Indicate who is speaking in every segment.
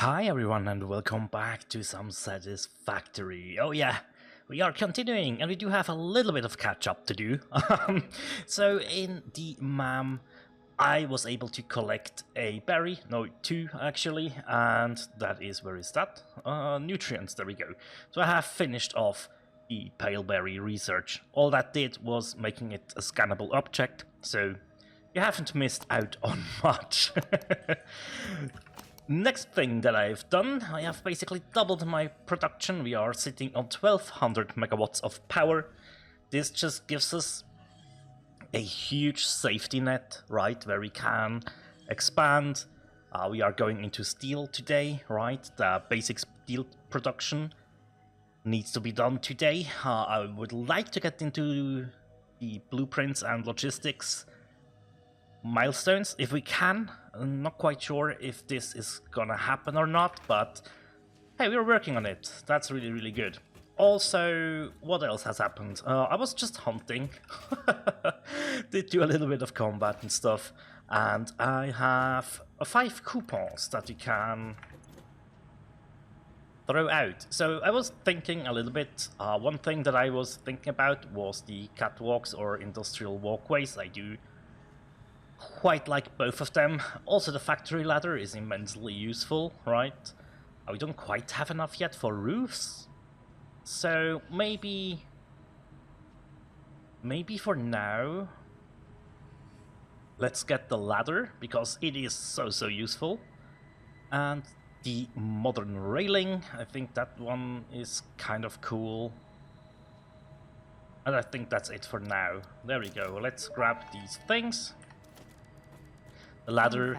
Speaker 1: Hi everyone and welcome back to some Satisfactory. Oh yeah, we are continuing and we do have a little bit of catch up to do. So in the MAM I was able to collect a berry, no two actually, and that is, where is that? Nutrients, there we go. So I have finished off the pale berry research. All that did was making it a scannable object, so you haven't missed out on much. Next thing that I've done, I have basically doubled my production. We are sitting on 1200 megawatts of power. This just gives us a huge safety net, right, where we can expand. We are going into steel today, right? The basic steel production needs to be done today. I would like to get into the blueprints and logistics milestones if we can. I'm not quite sure if this is gonna happen or not, but hey, we're working on it. That's really good. Also, what else has happened? I was just hunting. Did do a little bit of combat and stuff, and I have 5 coupons that you can throw out. So I was thinking a little bit. One thing that I was thinking about was the catwalks or industrial walkways. I do quite like both of them. Also, the factory ladder is immensely useful, right? We don't quite have enough yet for roofs, so maybe for now, let's get the ladder, because it is so useful. And the modern railing, I think that one is kind of cool. And I think that's it for now. There we go, let's grab these things. The ladder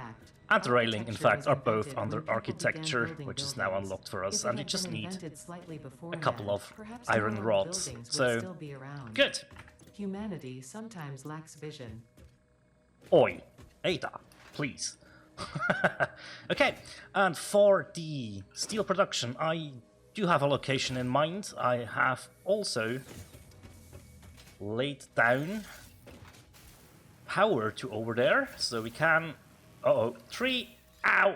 Speaker 1: and the railing, in fact, are both under architecture, which is now unlocked for us, and we just need a couple of iron rods. So, good!
Speaker 2: Humanity sometimes lacks vision.
Speaker 1: Oi, Ada, please. Okay, and for the steel production, I do have a location in mind. I have also laid down power to over there, so we can... tree! Ow!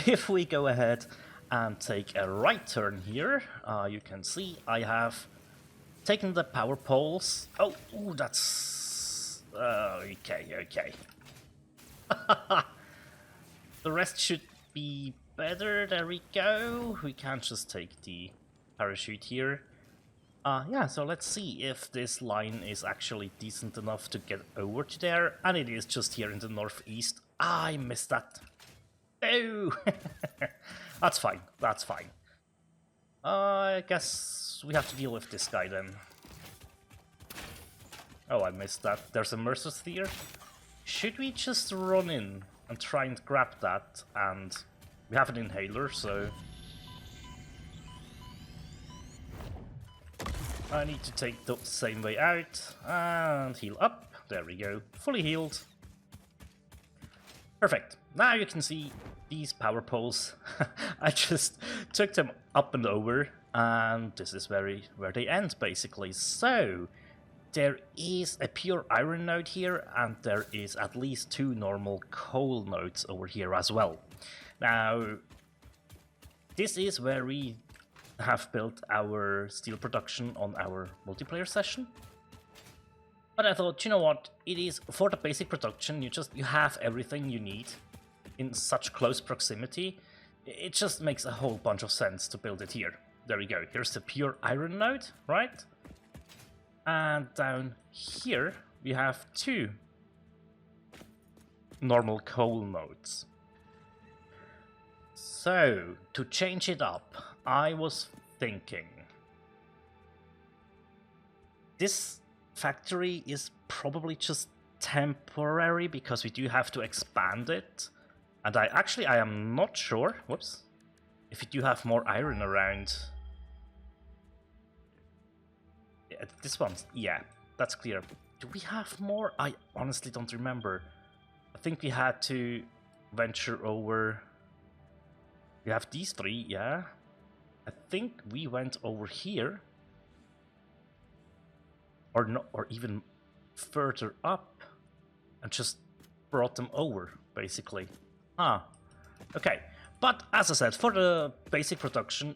Speaker 1: If we go ahead and take a right turn here, you can see I have taken the power poles. Oh, ooh, that's... okay. The rest should be better, there we go. We can't just take the parachute here. Yeah, so let's see if this line is actually decent enough to get over to there, and it is just here in the northeast. I missed that. Oh! That's fine, that's fine. I guess we have to deal with this guy then. Oh, I missed that. There's a Mercer Sphere. Should we just run in and try and grab that? And we have an inhaler, so... I need to take the same way out and heal up. There we go, fully healed. Perfect. Now you can see these power poles. I just took them up and over, and this is where they end basically. So there is a pure iron node here, and there is at least 2 normal coal nodes over here as well. Now this is where we have built our steel production on our multiplayer session. But I thought, you know what, it is for the basic production, you have everything you need in such close proximity. It just makes a whole bunch of sense to build it here. There we go, here's the pure iron node, right? And down here we have 2 normal coal nodes. So, to change it up, I was thinking this factory is probably just temporary because we do have to expand it, and I am not sure, whoops, if we do have more iron around. Yeah, this one, yeah, that's clear. Do we have more? I honestly don't remember. I think we had to venture over. We have these 3, yeah. I think we went over here. Or not, or even further up. And just brought them over, basically. Ah, Okay, but as I said, for the basic production,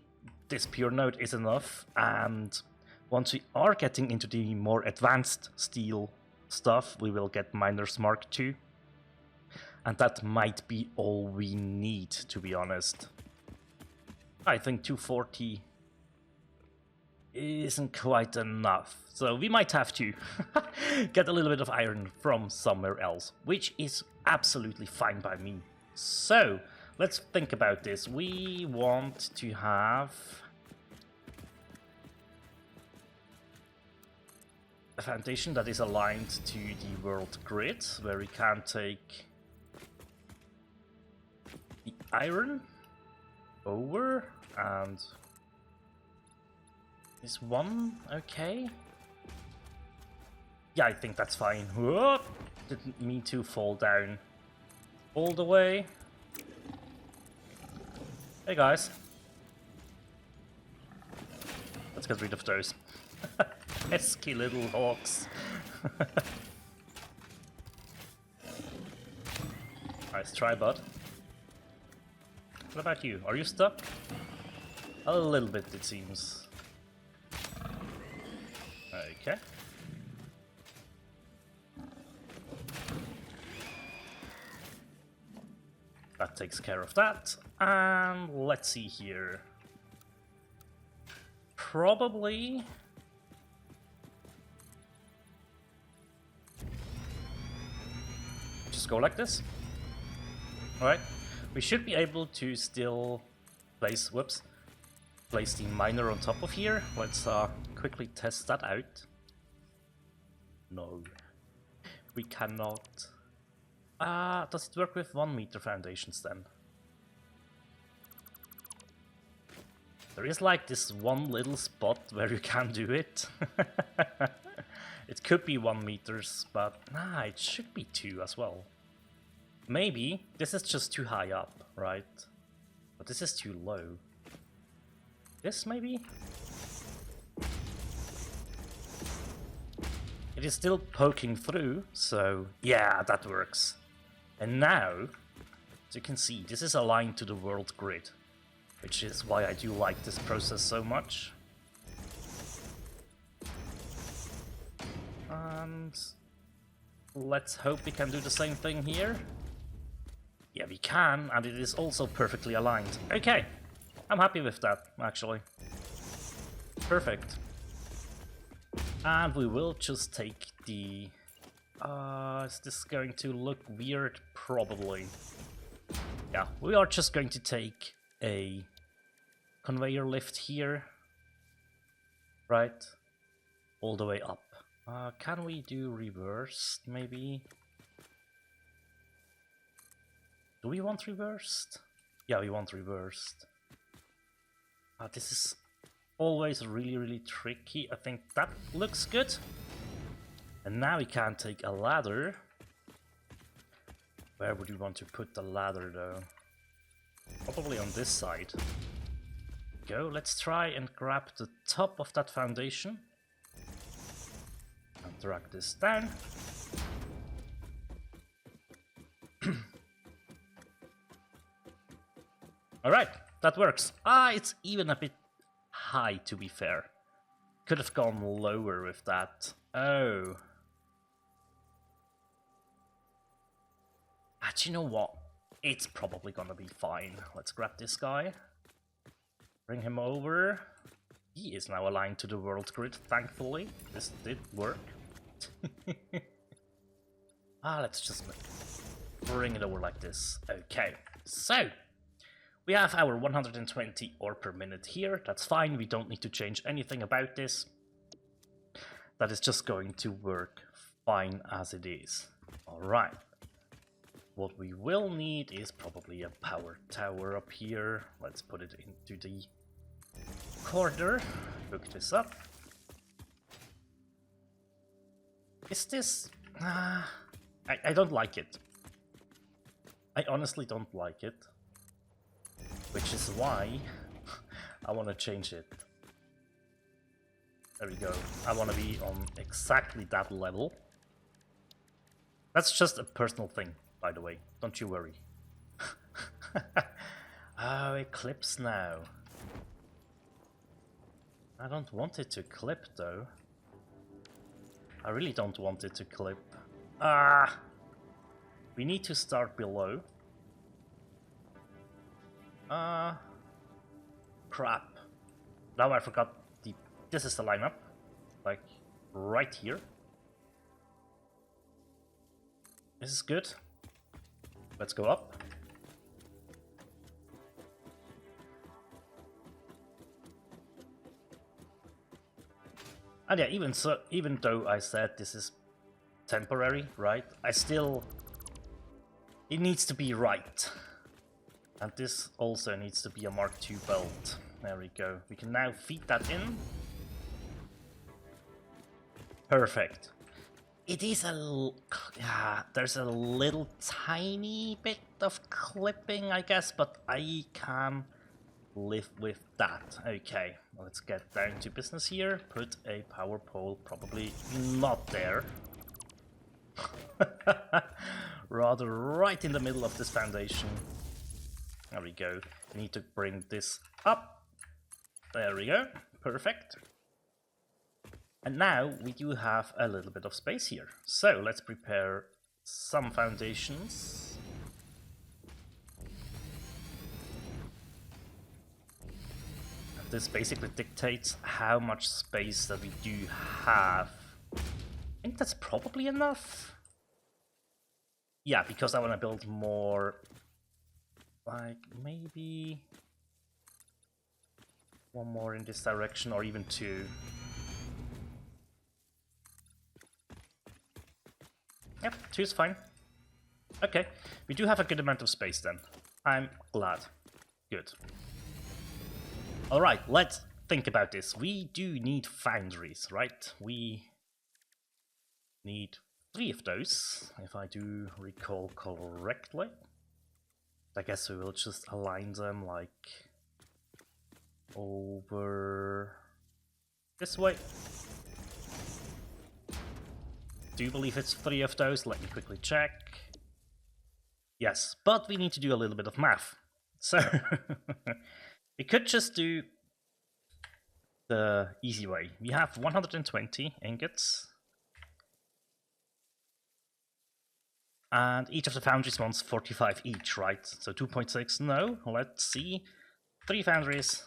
Speaker 1: this pure node is enough, and once we are getting into the more advanced steel stuff, we will get Miners Mark II. And that might be all we need, to be honest. I think 240 isn't quite enough, so we might have to get a little bit of iron from somewhere else, which is absolutely fine by me. So, let's think about this. We want to have a foundation that is aligned to the world grid, where we can take the iron over, and is one okay? Yeah, I think that's fine. Whoa! Didn't mean to fall down all the way. Hey guys. Let's get rid of those. Pesky little hawks. Nice try, bud. What about you? Are you stuck? A little bit, it seems. Okay. That takes care of that. And let's see here. Probably just go like this. Alright. We should be able to still place, place the miner on top of here. Let's quickly test that out. No, we cannot. Does it work with 1 meter foundations then? There is like this one little spot where you can do it. It could be 1 meters, but nah, it should be 2 as well. Maybe this is just too high up, right? But this is too low. This maybe? It is still poking through, so yeah, that works. And now, as you can see, this is aligned to the world grid, which is why I do like this process so much. And let's hope we can do the same thing here. Yeah, we can, and it is also perfectly aligned. Okay, I'm happy with that, actually. Perfect. And we will just take the... is this going to look weird? Probably. Yeah, we are just going to take a conveyor lift here. Right? All the way up. Can we do reversed, maybe? Do we want reversed? Yeah, we want reversed. This is always really tricky. I think that looks good. And now we can take a ladder. Where would you want to put the ladder though? Probably on this side. Go, let's try and grab the top of that foundation. And drag this down. Alright, that works. It's even a bit high, to be fair. Could have gone lower with that. Oh. Do you know what? It's probably gonna be fine. Let's grab this guy. Bring him over. He is now aligned to the world grid, thankfully. This did work. Let's just bring it over like this. Okay, so we have our 120 ore per minute here. That's fine, we don't need to change anything about this. That is just going to work fine as it is. Alright. What we will need is probably a power tower up here. Let's put it into the corridor. Hook this up. Is this... I don't like it. I honestly don't like it. Which is why I want to change it. There we go. I want to be on exactly that level. That's just a personal thing, by the way. Don't you worry. Oh, it clips now. I don't want it to clip though. I really don't want it to clip. Ah! We need to start below. Crap. Now I forgot this is the lineup. Like, right here. This is good. Let's go up. And yeah, even though I said this is temporary, right? It needs to be right. And this also needs to be a Mark II belt. There we go. We can now feed that in. Perfect. It is there's a little tiny bit of clipping, I guess, but I can live with that. Okay, let's get down to business here. Put a power pole, probably not there. Rather right in the middle of this foundation. There we go. We need to bring this up. There we go. Perfect. And now we do have a little bit of space here. So let's prepare some foundations. This basically dictates how much space that we do have. I think that's probably enough. Yeah, because I want to build more, like maybe one more in this direction or even two. Yep, two is fine. Okay, we do have a good amount of space then. I'm glad. Good. Alright, let's think about this. We do need foundries, right? We need 3 of those, if I do recall correctly. I guess we will just align them like over this way. Do you believe it's 3 of those? Let me quickly check. Yes, but we need to do a little bit of math. So we could just do the easy way. We have 120 ingots. And each of the foundries wants 45 each, right? So 2.6, no, let's see. 3 foundries.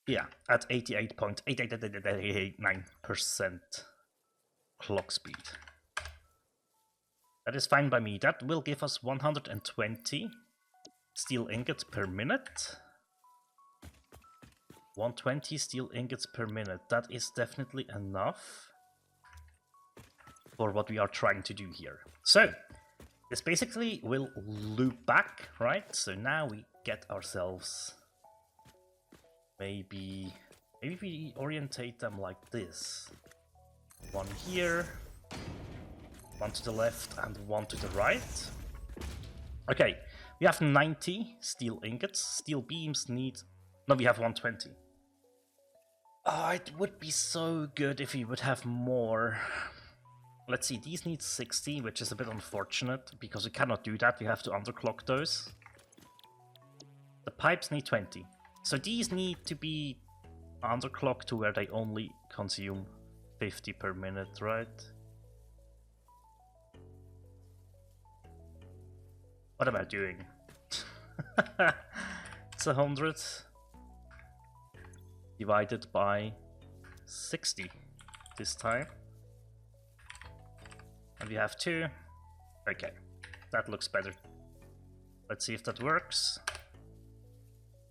Speaker 1: Yeah, at 88.88889% clock speed. That is fine by me. That will give us 120 steel ingots per minute. 120 steel ingots per minute. That is definitely enough for what we are trying to do here. So, this basically will loop back, right? So now we get ourselves... Maybe we orientate them like this. One here, one to the left and one to the right. Okay, we have 90 steel ingots. Steel beams need... No, we have 120. Oh, it would be so good if we would have more. Let's see, these need 60, which is a bit unfortunate, because we cannot do that. We have to underclock those. The pipes need 20. So these need to be underclocked to where they only consume 50 per minute, right? What am I doing? It's 100 divided by 60 this time. And we have 2. Okay, that looks better. Let's see if that works.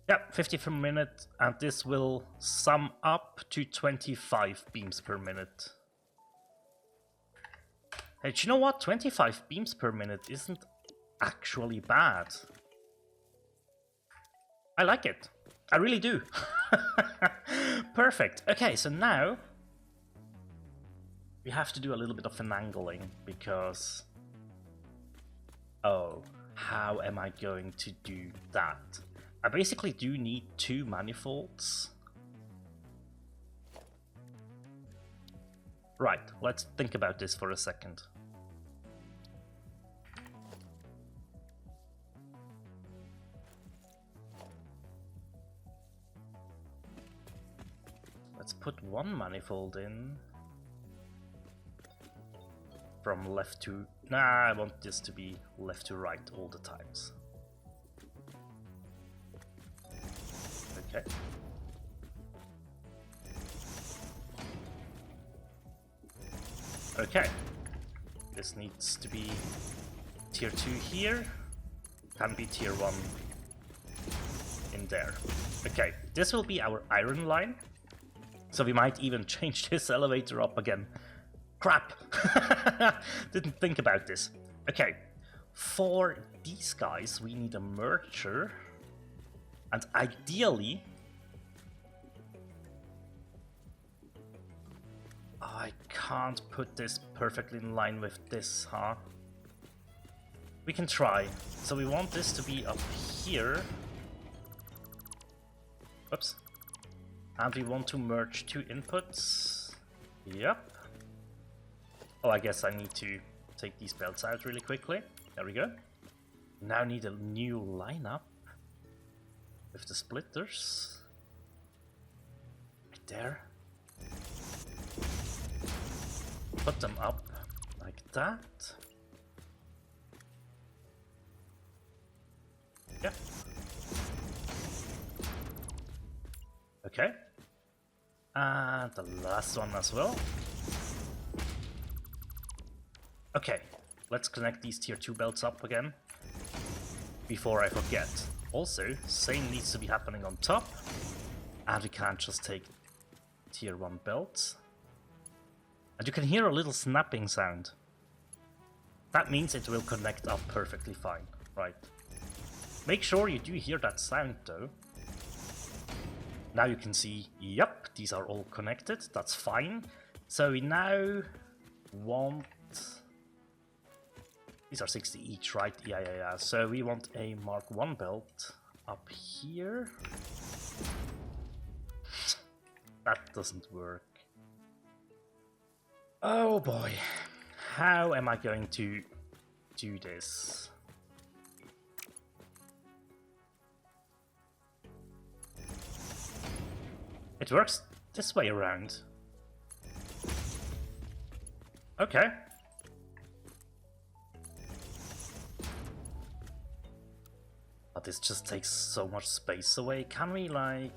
Speaker 1: Yeah, 50 per minute, and this will sum up to 25 beams per minute. Hey, do you know what? 25 beams per minute isn't actually bad. I like it. I really do. Perfect. Okay, so now we have to do a little bit of finagling because... Oh, how am I going to do that? I basically do need 2 manifolds. Right, let's think about this for a second. Let's put one manifold in. From left to... Nah, I want this to be left to right all the times. Okay. Okay. This needs to be tier 2 here. Can be tier 1 in there. Okay, this will be our iron line. So we might even change this elevator up again. Crap! Didn't think about this. Okay, for these guys we need a merger. And ideally... I can't put this perfectly in line with this, huh? We can try. So we want this to be up here. Oops. And we want to merge two inputs. Yep. Oh, I guess I need to take these belts out really quickly. There we go. Now need a new lineup with the splitters. Right there. Put them up like that. Yeah. Okay. And the last one as well. Okay, let's connect these tier 2 belts up again before I forget. Also, same needs to be happening on top, and we can't just take tier 1 belts. And you can hear a little snapping sound. That means it will connect up perfectly fine, right? Make sure you do hear that sound though. Now you can see, yep, these are all connected, that's fine. So we now want... These are 60 each, right? Yeah. So we want a Mark 1 belt up here. That doesn't work. Oh boy. How am I going to do this? It works this way around. Okay. But this just takes so much space away. Can we, like...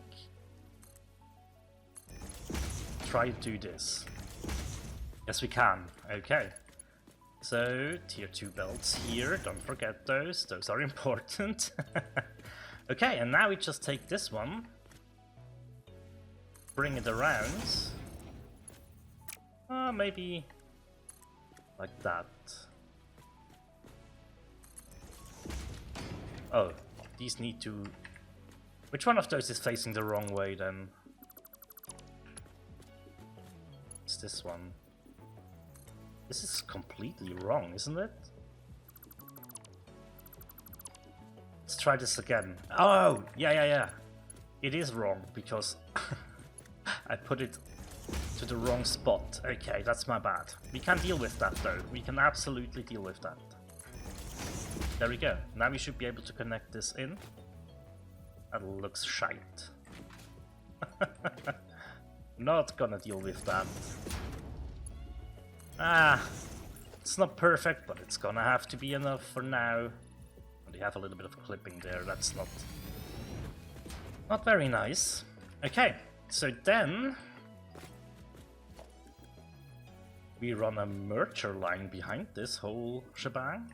Speaker 1: try to do this? Yes, we can. Okay. So, tier 2 belts here. Don't forget those. Those are important. Okay, and now we just take this one. Bring it around. Maybe... like that. Oh, these need to... Which one of those is facing the wrong way then? It's this one. This is completely wrong, isn't it? Let's try this again. Oh, yeah. It is wrong because I put it to the wrong spot. Okay, that's my bad. We can deal with that though. We can absolutely deal with that. There we go. Now we should be able to connect this in. That looks shite. Not gonna deal with that. It's not perfect, but it's gonna have to be enough for now. And we have a little bit of clipping there. That's not very nice. Okay, so then we run a merger line behind this whole shebang.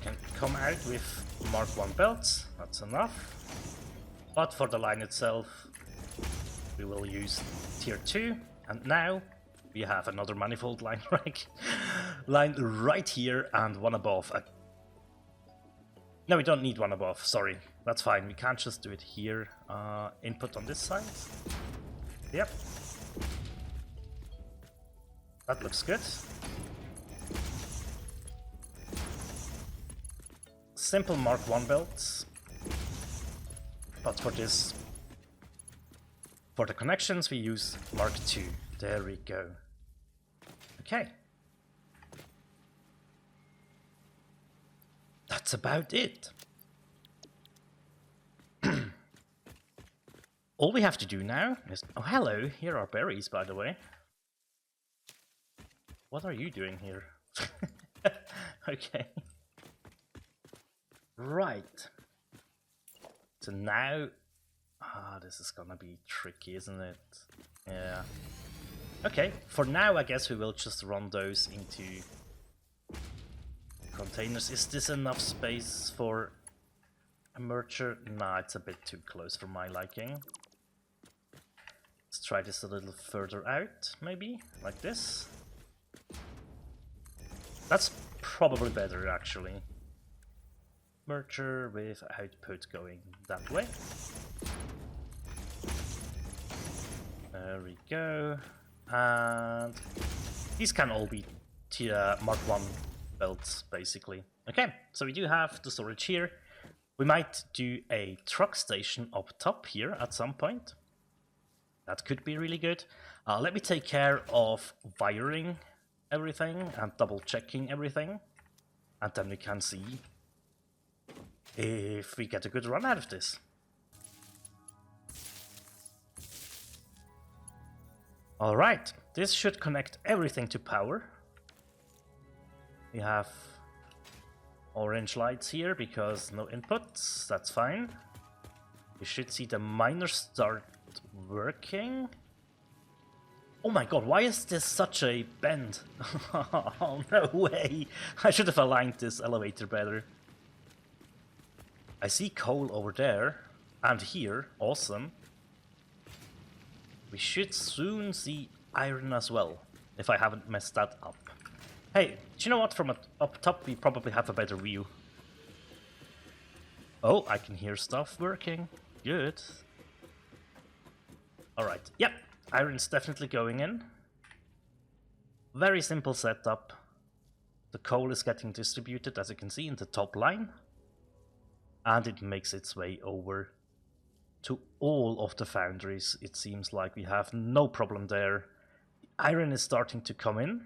Speaker 1: Can come out with Mark 1 belts, that's enough. But for the line itself, we will use tier 2, and now we have another manifold line line right here and one above. No, we don't need one above, sorry. That's fine, we can't just do it here. Input on this side. Yep. That looks good. Simple Mark 1 belts. But for this, for the connections, we use Mark 2. There we go. Okay. That's about it. all we have to do now is... Oh, hello, here are berries, by the way. What are you doing here? Okay. Right. So now... this is gonna be tricky, isn't it? Yeah. Okay, for now I guess we will just run those into containers. Is this enough space for a merger? Nah, it's a bit too close for my liking. Let's try this a little further out, maybe, like this. That's probably better, actually. Merger with output going that way. There we go. And these can all be Mark 1 belts, basically. Okay, so we do have the storage here. We might do a truck station up top here at some point. That could be really good. Let me take care of wiring everything and double checking everything. And then we can see if we get a good run out of this. Alright, this should connect everything to power. We have orange lights here because no inputs, that's fine. We should see the miners start working. Oh my god, why is this such a bend? Oh, no way! I should have aligned this elevator better. I see coal over there, and here, awesome. We should soon see iron as well, if I haven't messed that up. Hey, do you know what? From up top we probably have a better view. Oh, I can hear stuff working. Good. Alright, yep, iron's definitely going in. Very simple setup. The coal is getting distributed, as you can see, in the top line. And it makes its way over to all of the foundries. It seems like we have no problem there. The iron is starting to come in.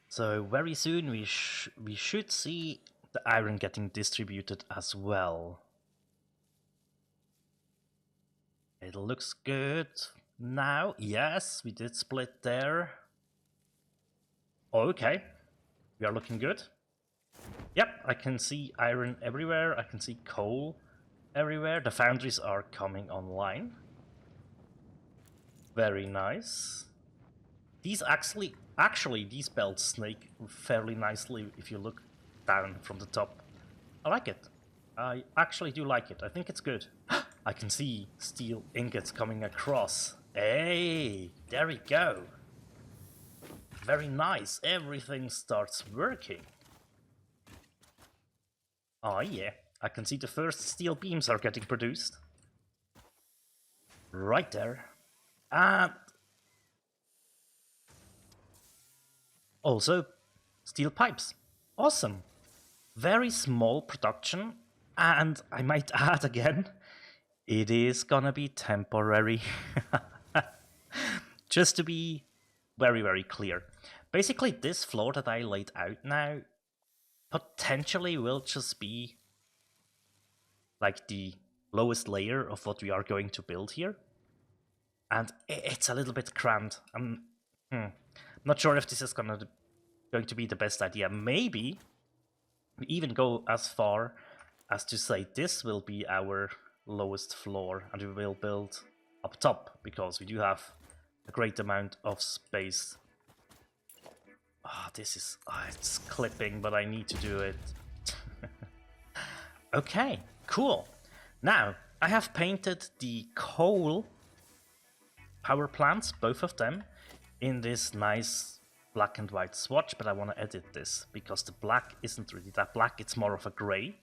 Speaker 1: So very soon we should see the iron getting distributed as well. It looks good now. Yes, we did split there. Okay, we are looking good. Yep, I can see iron everywhere. I can see coal everywhere. The foundries are coming online. Very nice. These actually these belts snake fairly nicely if you look down from the top. I like it. I actually do like it. I think it's good. I can see steel ingots coming across. Hey, there we go. Very nice. Everything starts working. Oh yeah, I can see the first steel beams are getting produced. Right there. And also steel pipes. Awesome. Very small production. And I might add again, it is gonna be temporary. Just to be very, very clear. Basically, this floor that I laid out now potentially will just be like the lowest layer of what we are going to build here. And it's a little bit crammed. I'm not sure if this is going to be the best idea. Maybe we even go as far as to say this will be our lowest floor and we will build up top because we do have a great amount of space. It's clipping, but I need to do it. Okay, cool. Now, I have painted the coal power plants, both of them, in this nice black and white swatch, but I want to edit this because the black isn't really that black, it's more of a gray.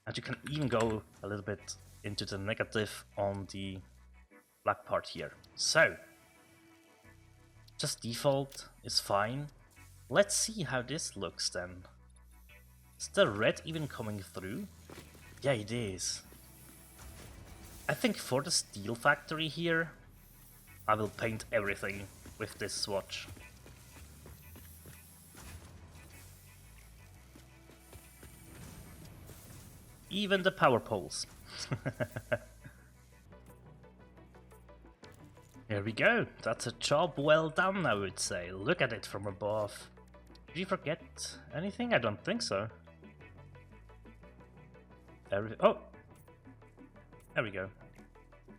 Speaker 1: And you can even go a little bit into the negative on the black part here. So, just default is fine. Let's see how this looks then. Is the red even coming through? Yeah, it is. I think for the steel factory here, I will paint everything with this swatch. even the power poles. Here we go. That's a job well done, I would say. Look at it from above. Did you forget anything? I don't think so. Oh! There we go.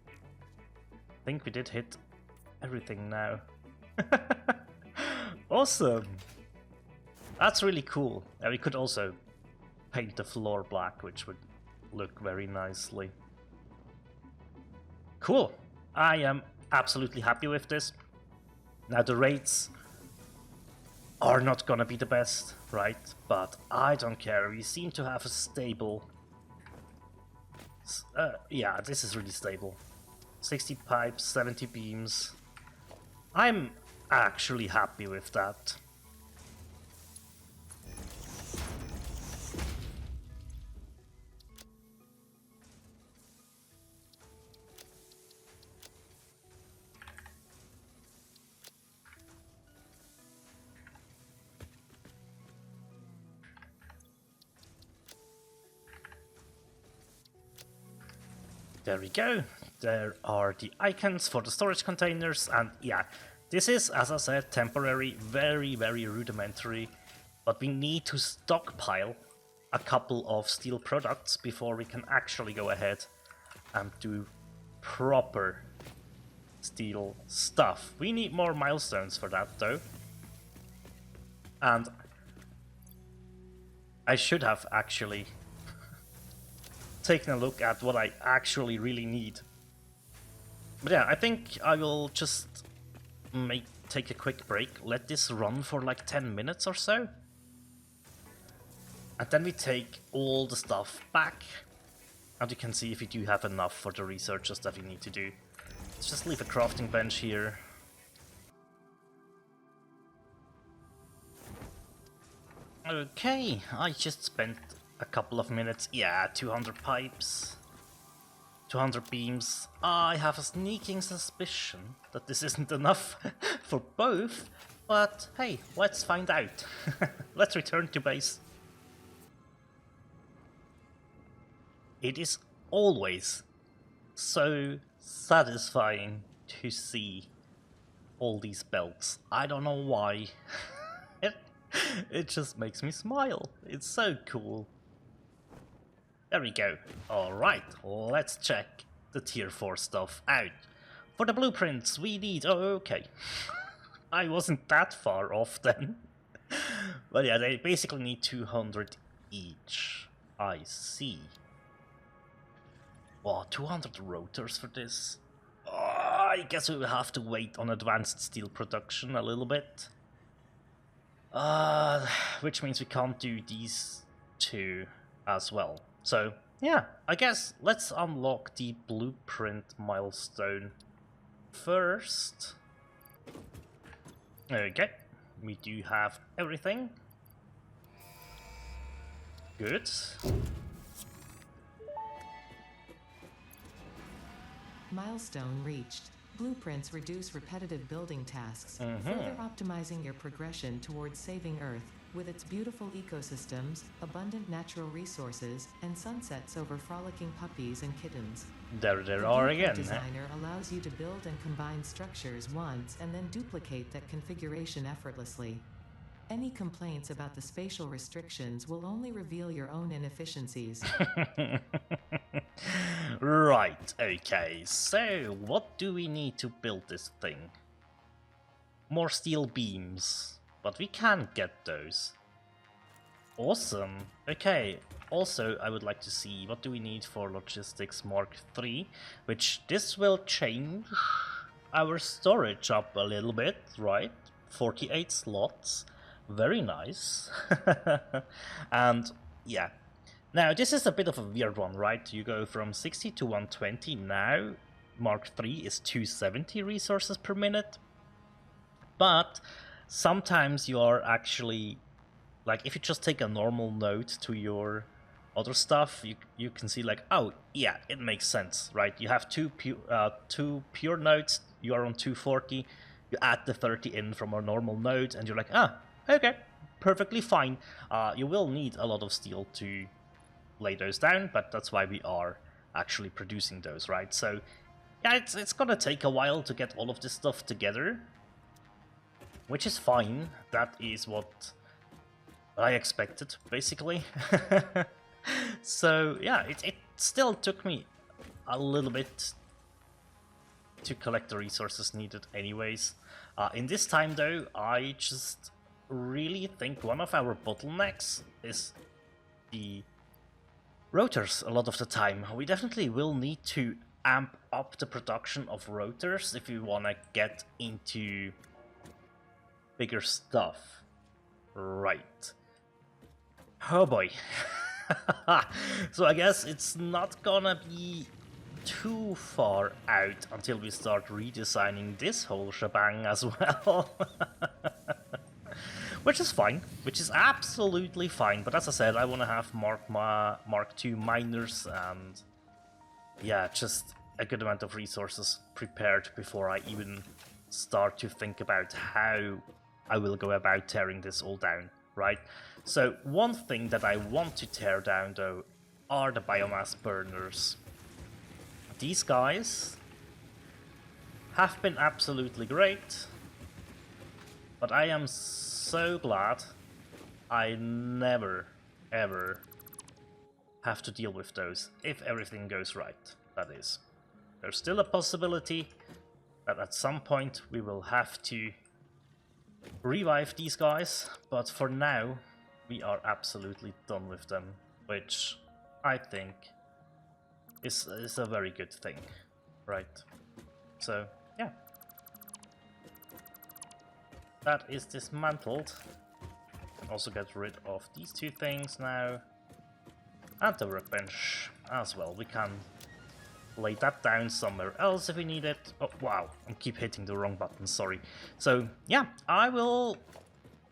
Speaker 1: I think we did hit everything now. Awesome! That's really cool. We could also paint the floor black, which would look very nicely. Cool! I am absolutely happy with this. Now the rates are not gonna be the best, right? But I don't care. We seem to have a stable... yeah, this is really stable. 60 pipes, 70 beams. I'm actually happy with that. There we go. There are the icons for the storage containers, and yeah, this is, as I said, temporary, very, very rudimentary, but we need to stockpile a couple of steel products before we can actually go ahead and do proper steel stuff. We need more milestones for that though. And I should have actually taken a look at what I actually really need. But yeah, I think I will just take a quick break, let this run for like 10 minutes or so. And then we take all the stuff back, and you can see if we do have enough for the researches that we need to do. Let's just leave a crafting bench here. Okay, I just spent a couple of minutes. Yeah, 200 pipes, 200 beams. I have a sneaking suspicion that this isn't enough for both, but hey, let's find out. Let's return to base. It is always so satisfying to see all these belts. I don't know why. It just makes me smile. It's so cool. There we go. Alright, let's check the tier 4 stuff out. For the blueprints we need... Oh, okay. I wasn't that far off then. But yeah, they basically need 200 each. I see. Oh, 200 rotors for this. Oh, I guess we will have to wait on advanced steel production a little bit. Which means we can't do these two as well. So, yeah, I guess let's unlock the blueprint milestone first. Okay, we do have everything. Good.
Speaker 2: Milestone reached. Blueprints reduce repetitive building tasks, further optimizing your progression towards saving Earth. With its beautiful ecosystems, abundant natural resources, and sunsets over frolicking puppies and kittens.
Speaker 1: There are again.
Speaker 2: The designer allows you to build and combine structures once and then duplicate that configuration effortlessly. Any complaints about the spatial restrictions will only reveal your own inefficiencies.
Speaker 1: Right, okay, so what do we need to build this thing? More steel beams, but we can get those. Awesome, okay, also I would like to see what do we need for Logistics Mark III, which this will change our storage up a little bit, right? 48 slots, very nice. And yeah. Now, this is a bit of a weird one, right? You go from 60 to 120 now. Mark III is 270 resources per minute. But sometimes you are actually... Like, if you just take a normal node to your other stuff, you can see like, oh, yeah, it makes sense, right? You have two pure nodes, you are on 240, you add the 30 in from a normal node, and you're like, ah, okay, perfectly fine. You will need a lot of steel to... lay those down, but that's why we are actually producing those, right? So yeah, it's gonna take a while to get all of this stuff together, which is fine. That is what I expected, basically. So yeah, it still took me a little bit to collect the resources needed anyways. In this time though, I just really think one of our bottlenecks is the rotors a lot of the time. We definitely will need to amp up the production of rotors if we want to get into bigger stuff. Right. Oh boy. So I guess it's not gonna be too far out until we start redesigning this whole shebang as well. Which is fine, which is absolutely fine, but as I said, I want to have Mark II miners and yeah, just a good amount of resources prepared before I even start to think about how I will go about tearing this all down, right? So one thing that I want to tear down though are the biomass burners. These guys have been absolutely great, but I am so glad I never ever have to deal with those if everything goes right, that is. There's still a possibility that at some point we will have to revive these guys, but for now we are absolutely done with them, which I think is a very good thing, right? So yeah, that is dismantled. Can also get rid of these two things now, and the workbench as well. We can lay that down somewhere else if we need it. Oh wow, I keep hitting the wrong button, sorry. So yeah, I will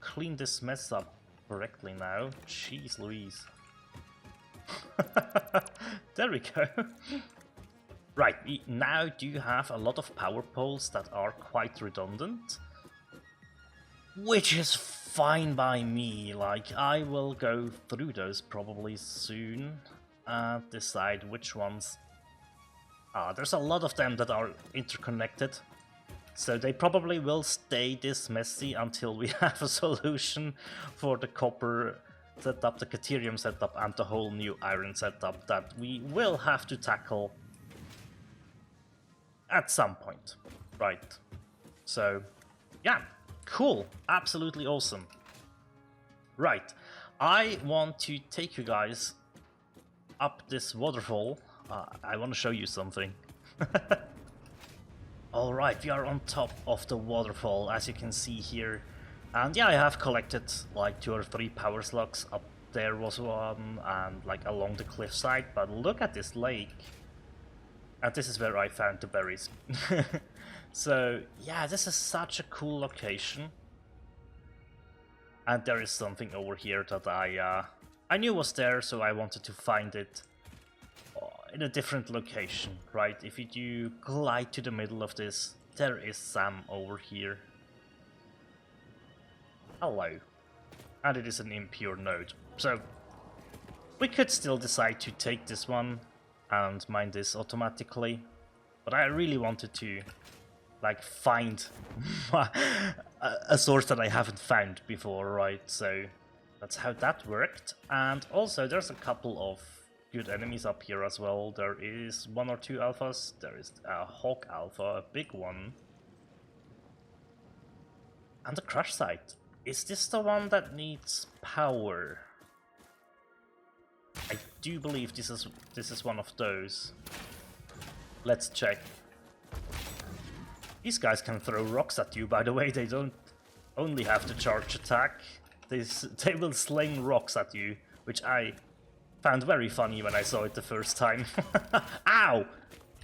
Speaker 1: clean this mess up correctly now. Jeez Louise. There we go. Right, we now do have a lot of power poles that are quite redundant, which is fine by me. Like, I will go through those probably soon and decide which ones. There's a lot of them that are interconnected, so they probably will stay this messy until we have a solution for the copper setup, the Caterium setup, and the whole new iron setup that we will have to tackle at some point, right? So, yeah, cool, absolutely awesome. Right, I want to take you guys up this waterfall. I want to show you something. Alright, we are on top of the waterfall, as you can see here. And yeah, I have collected like 2 or 3 power slugs. Up there was one, and like along the cliffside. But look at this lake. And this is where I found the berries. So yeah, this is such a cool location. And there is something over here that I knew was there, so I wanted to find it in a different location, right? If you do glide to the middle of this, there is Sam over here. Hello. And it is an impure node. So we could still decide to take this one and mine this automatically, but I really wanted to like find a source that I haven't found before, right? So that's how that worked. And also there's a couple of good enemies up here as well. There is 1 or 2 alphas. There is a hawk alpha, a big one, and the crush site. Is this the one that needs power? I do believe this is one of those. Let's check. These guys can throw rocks at you, by the way. They don't only have the charge attack. They will sling rocks at you, which I found very funny when I saw it the first time. Ow!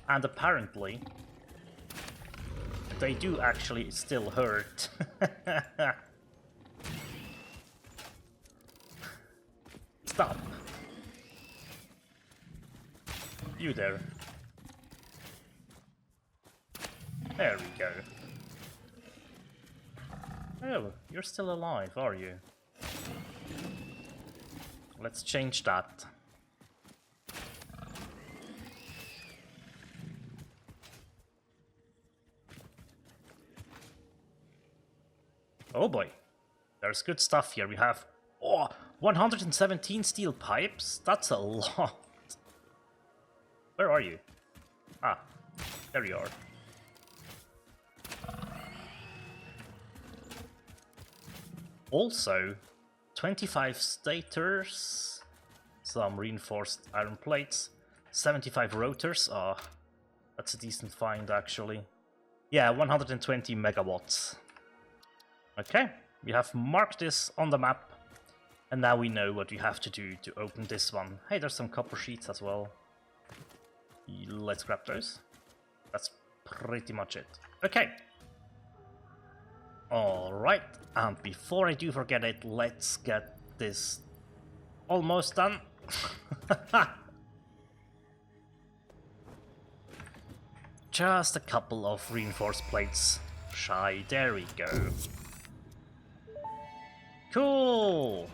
Speaker 1: And apparently they do actually still hurt. Stop. You there. There we go. Oh, you're still alive, are you? Let's change that. Oh boy, there's good stuff here. We have 117 steel pipes. That's a lot. Where are you? Ah, there you are. Also, 25 stators, some reinforced iron plates, 75 rotors. Ah, that's a decent find actually. Yeah, 120 megawatts. Okay, we have marked this on the map, and now we know what you have to do to open this one. Hey, there's some copper sheets as well. Let's grab those. That's pretty much it. Okay. Alright, and before I do forget it, let's get this almost done. Just a couple of reinforced plates shy. There we go. Cool!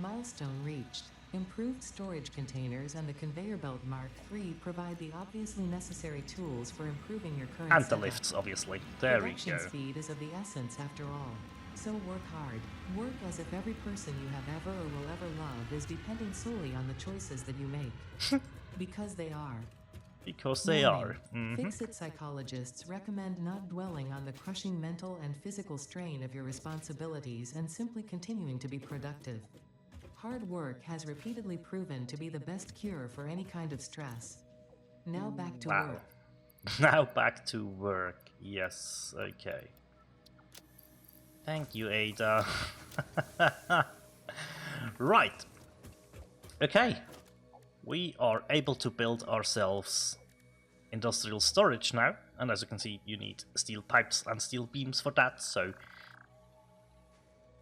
Speaker 2: Milestone reached. Improved storage containers and the conveyor belt Mark III provide the obviously necessary tools for improving your current
Speaker 1: And the
Speaker 2: setup.
Speaker 1: lifts, obviously. There we
Speaker 2: Production
Speaker 1: go.
Speaker 2: speed is of the essence after all. So work hard. Work as if every person you have ever or will ever love is depending solely on the choices that you make. Because they are.
Speaker 1: Because they
Speaker 2: Warning.
Speaker 1: are.
Speaker 2: Fix-it psychologists recommend not dwelling on the crushing mental and physical strain of your responsibilities and simply continuing to be productive. Hard work has repeatedly proven to be the best cure for any kind of stress. Now back to
Speaker 1: Wow.
Speaker 2: work.
Speaker 1: Now back to work. Yes, okay. Thank you, Ada. Right. Okay. We are able to build ourselves industrial storage now. And as you can see, you need steel pipes and steel beams for that, so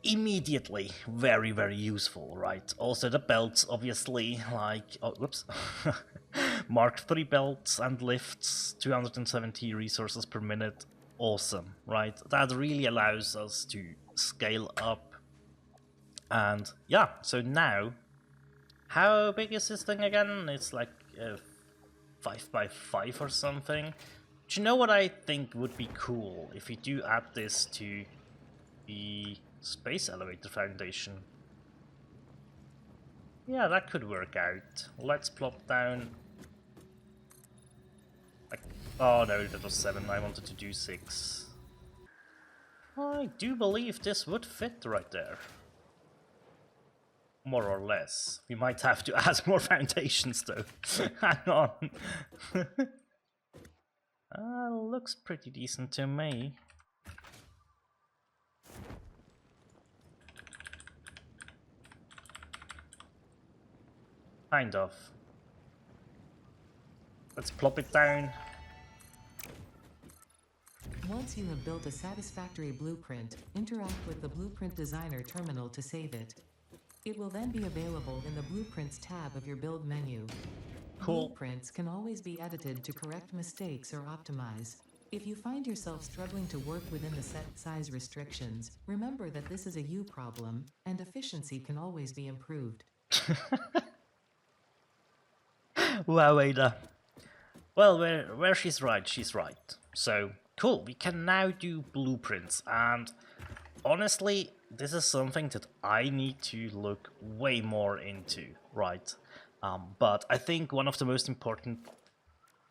Speaker 1: immediately very, very useful, right? Also the belts, obviously, like, oh, whoops. Mark III belts and lifts, 270 resources per minute. Awesome, right? That really allows us to scale up. And yeah, so now, how big is this thing again? It's like 5x5 or something. Do you know what I think would be cool if we do add this to the Space Elevator Foundation? Yeah, that could work out. Let's plop down. Like, oh no, that was 7. I wanted to do 6. I do believe this would fit right there. More or less. We might have to add more foundations though. Hang on. Looks pretty decent to me. Kind of. Let's plop it down.
Speaker 2: Once you have built a satisfactory blueprint, interact with the Blueprint Designer terminal to save it. It will then be available in the Blueprints tab of your build menu.
Speaker 1: Cool.
Speaker 2: Blueprints can always be edited to correct mistakes or optimize. If you find yourself struggling to work within the set size restrictions, remember that this is a you problem, and efficiency can always be improved.
Speaker 1: Wow, Ada. Well, where she's right. So, cool, we can now do blueprints, and honestly, this is something that I need to look way more into, right? But I think one of the most important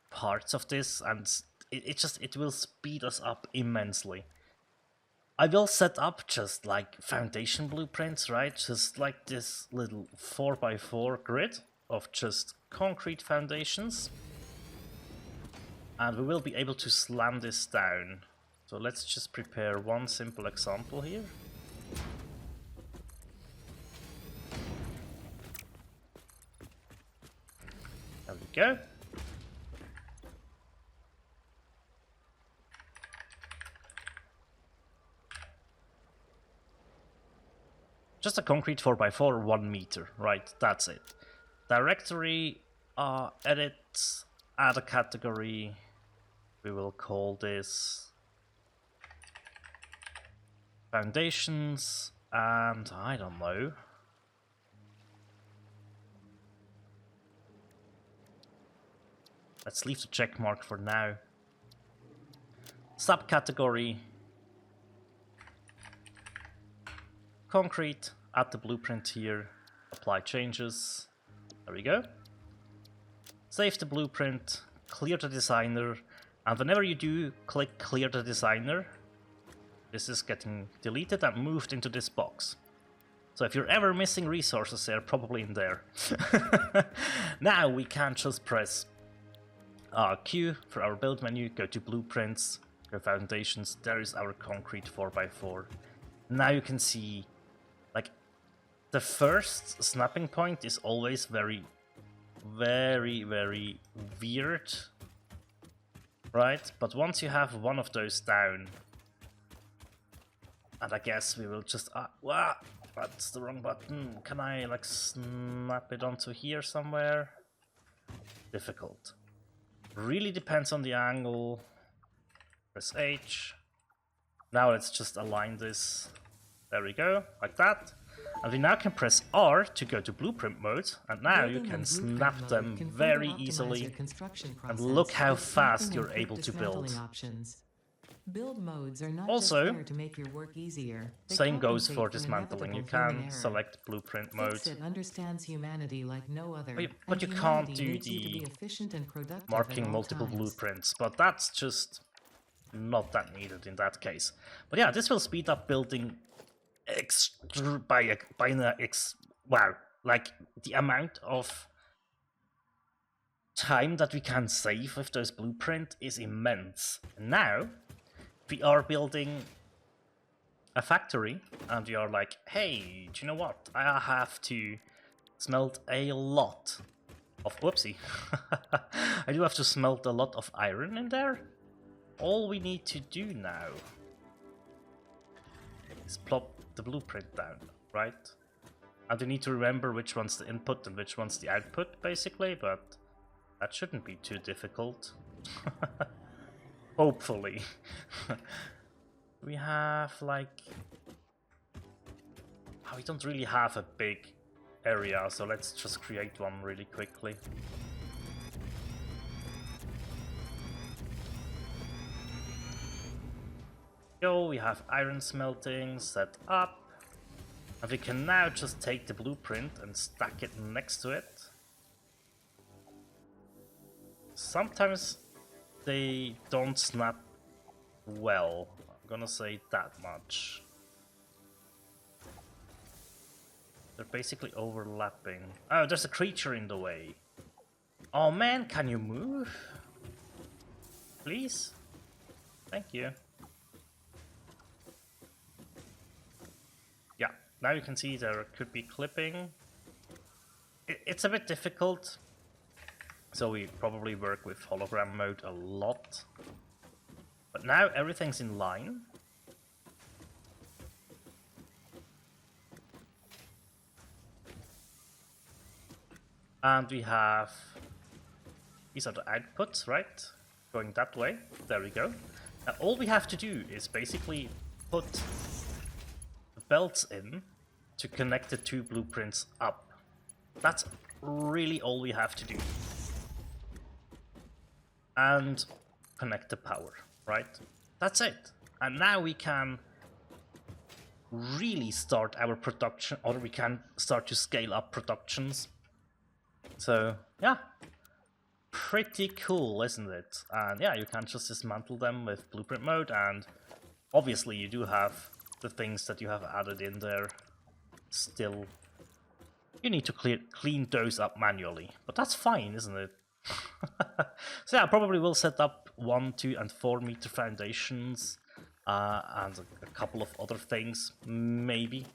Speaker 1: parts of this, and it will speed us up immensely. I will set up just like foundation blueprints, right? Just like this little 4x4 grid of just concrete foundations. And we will be able to slam this down. So let's just prepare one simple example here. There we go. Just a concrete 4x4, 1 meter, right? That's it. Directory, edit, add a category. We will call this foundations, and I don't know. Let's leave the check mark for now. Subcategory concrete, add the blueprint here, apply changes. There we go. Save the blueprint, clear the designer, and whenever you do click clear the designer, this is getting deleted and moved into this box. So if you're ever missing resources, they're probably in there. Now we can just press Q for our build menu, go to blueprints, go foundations, there is our concrete 4x4. Now you can see, like, the first snapping point is always very weird, right? But once you have one of those down, and I guess we will just, wow, that's the wrong button. Can I like snap it onto here somewhere? Difficult. Really depends on the angle. Press H. Now let's just align this. There we go, like that. And we now can press R to go to blueprint mode, and now you can snap them very easily. And look how fast you're able to build.
Speaker 2: Build modes are not
Speaker 1: Also,
Speaker 2: just there to make your work easier.
Speaker 1: Same goes for dismantling. You can select blueprint mode.
Speaker 2: It understands humanity like no other.
Speaker 1: But you can't do the marking multiple blueprints. But that's just not that needed in that case. But yeah, this will speed up building wow, like the amount of time that we can save with those blueprints is immense. Now we are building a factory and we are like, hey, do you know what? I have to smelt a lot of, whoopsie. I do have to smelt a lot of iron in there. All we need to do now is plop the blueprint down, right? And we need to remember which one's the input and which one's the output, basically, but that shouldn't be too difficult. Hopefully. We have like... Oh, we don't really have a big area, so let's just create one really quickly. We have iron smelting set up, and we can now just take the blueprint and stack it next to it. Sometimes they don't snap well, I'm gonna say that much. They're basically overlapping. Oh, there's a creature in the way. Oh man, can you move? Please? Thank you. Yeah, now you can see there could be clipping. It's a bit difficult, so we probably work with hologram mode a lot. But now everything's in line. And we have... These are the outputs, right? Going that way. There we go. Now all we have to do is basically put belts in to connect the two blueprints up. That's really all we have to do. And connect the power, right? That's it. And now we can really start our production, or we can start to scale up productions. So yeah, pretty cool, isn't it? And yeah, you can just dismantle them with blueprint mode, and obviously you do have the things that you have added in there still. You need to clean those up manually, but that's fine, isn't it? So yeah, I probably will set up 1, 2, and 4 meter foundations, and a couple of other things, maybe.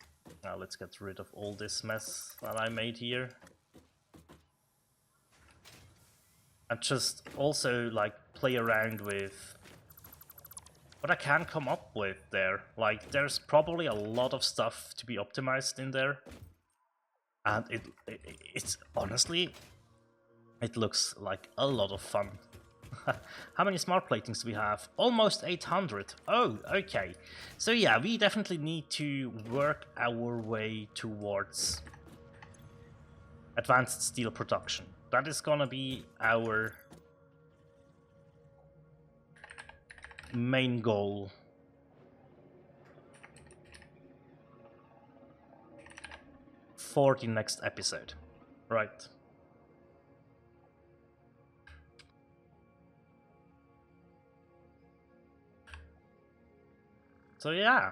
Speaker 1: Now let's get rid of all this mess that I made here. And just also like play around with what I can come up with there. Like, there's probably a lot of stuff to be optimized in there. And it's honestly, it looks like a lot of fun. How many smart platings do we have? Almost 800. Oh, okay. So yeah, we definitely need to work our way towards advanced steel production. That is gonna be our main goal. for the next episode. Right. So yeah.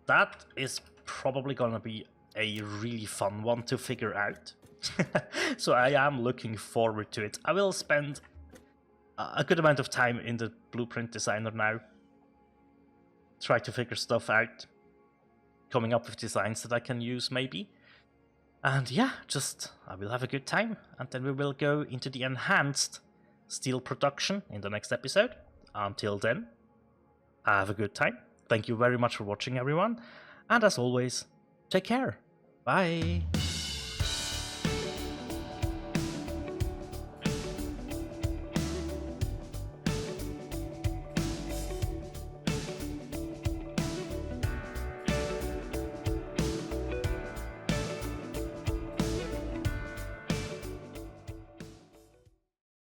Speaker 1: That is probably gonna be a really fun one to figure out. So I am looking forward to it. I will spend a good amount of time in the Blueprint Designer now. Try to figure stuff out. Coming up with designs that I can use maybe. And yeah, I will have a good time. And then we will go into the enhanced steel production in the next episode. Until then, have a good time. Thank you very much for watching, everyone. And as always, take care. Bye.